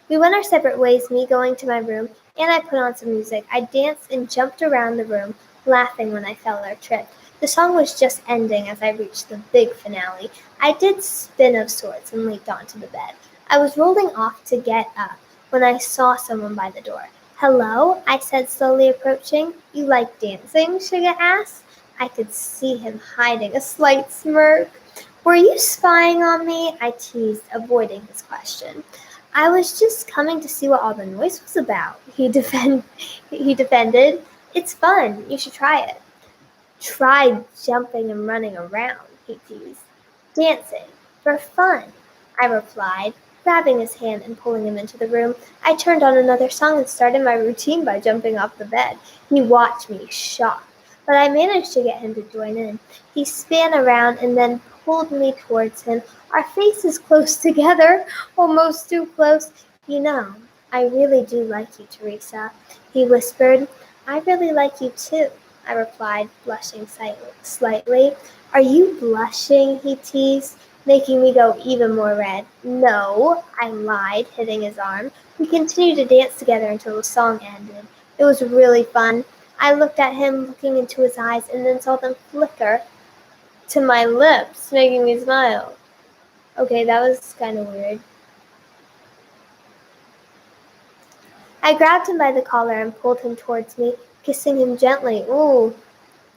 We went our separate ways, me going to my room, and I put on some music. I danced and jumped around the room, laughing when I felt our trip. The song was just ending as I reached the big finale. I did spin of sorts and leaped onto the bed. I was rolling off to get up when I saw someone by the door. Hello, I said, slowly approaching. You like dancing? Suga asked. I could see him hiding a slight smirk. Were you spying on me? I teased, avoiding his question. I was just coming to see what all the noise was about, he defended. It's fun. You should try it. Try jumping and running around, he teased. Dancing. For fun, I replied, grabbing his hand and pulling him into the room. I turned on another song and started my routine by jumping off the bed. He watched me, shocked, but I managed to get him to join in. He span around and then pulled me towards him. Our faces close together, almost too close. You know, I really do like you, Teresa, he whispered. I really like you too, I replied, blushing slightly. Are you blushing? He teased, making me go even more red. No, I lied, hitting his arm. We continued to dance together until the song ended. It was really fun. I looked at him, looking into his eyes, and then saw them flicker to my lips, making me smile. Okay, that was kind of weird. I grabbed him by the collar and pulled him towards me, kissing him gently. Ooh.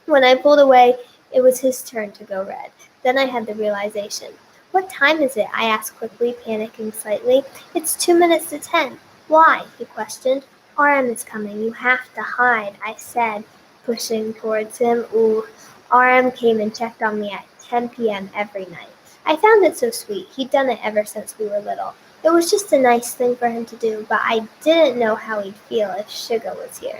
When I pulled away, it was his turn to go red. Then I had the realization. What time is it? I asked quickly, panicking slightly. It's 2 minutes to 10. Why? He questioned. RM is coming. You have to hide, I said, pushing towards him. Ooh. RM came and checked on me at 10 p.m. every night. I found it so sweet. He'd done it ever since we were little. It was just a nice thing for him to do, but I didn't know how he'd feel if Sugar was here.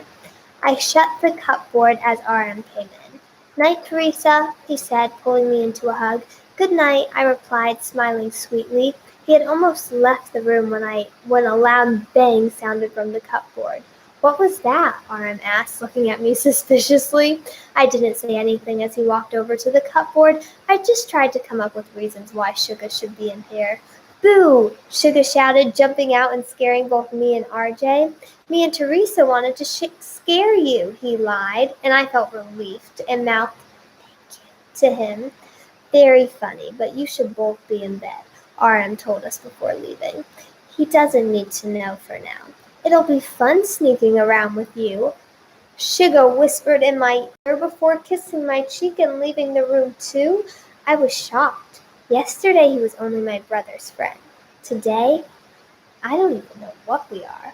I shut the cupboard as RM came in. Night, Teresa, he said, pulling me into a hug. Good night, I replied, smiling sweetly. He had almost left the room when a loud bang sounded from the cupboard. What was that? RM asked, looking at me suspiciously. I didn't say anything as he walked over to the cupboard. I just tried to come up with reasons why Sugar should be in here. Boo! Sugar shouted, jumping out and scaring both me and RJ. Me and Teresa wanted to scare you, he lied, and I felt relieved and mouthed to him. Very funny, but you should both be in bed, RM told us before leaving. He doesn't need to know for now. It'll be fun sneaking around with you. Sugar whispered in my ear before kissing my cheek and leaving the room too. I was shocked. Yesterday he was only my brother's friend. Today, I don't even know what we are.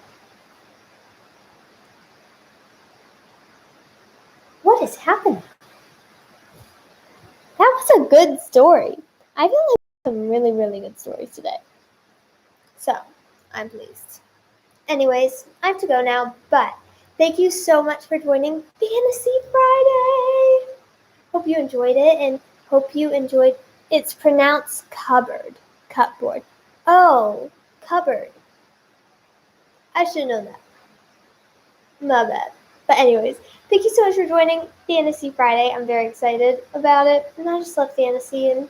What is happening? That was a good story. I feel like some really, really good stories today. So, I'm pleased. Anyways, I have to go now, but thank you so much for joining Fantasy Friday. Hope you enjoyed it, and hope you enjoyed. It's pronounced cupboard. Oh, cupboard. I should know that. My bad. But anyways, thank you so much for joining Fantasy Friday. I'm very excited about it, and I just love fantasy and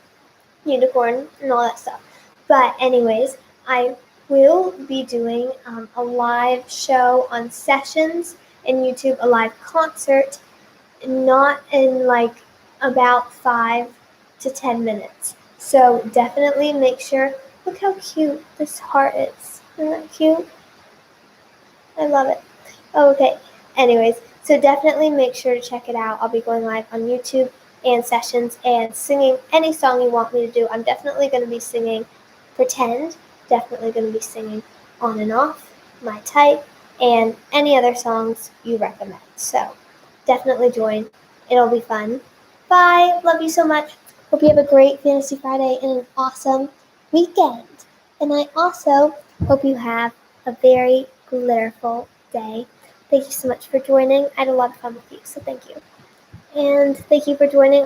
unicorn and all that stuff. But anyways, I will be doing a live show on Sessions in YouTube, a live concert, not in like about 5 to 10 minutes. So definitely make sure, look how cute this heart is. Isn't that cute? I love it. Okay, anyways, so definitely make sure to check it out. I'll be going live on YouTube and Sessions and singing any song you want me to do. I'm definitely going to be singing Pretend, definitely going to be singing On and Off, My Type, and any other songs you recommend. So definitely join. It'll be fun. Bye. Love you so much. Hope you have a great Fantasy Friday and an awesome weekend. And I also hope you have a very glitterful day. Thank you so much for joining. I had a lot of fun with you, so thank you. And thank you for joining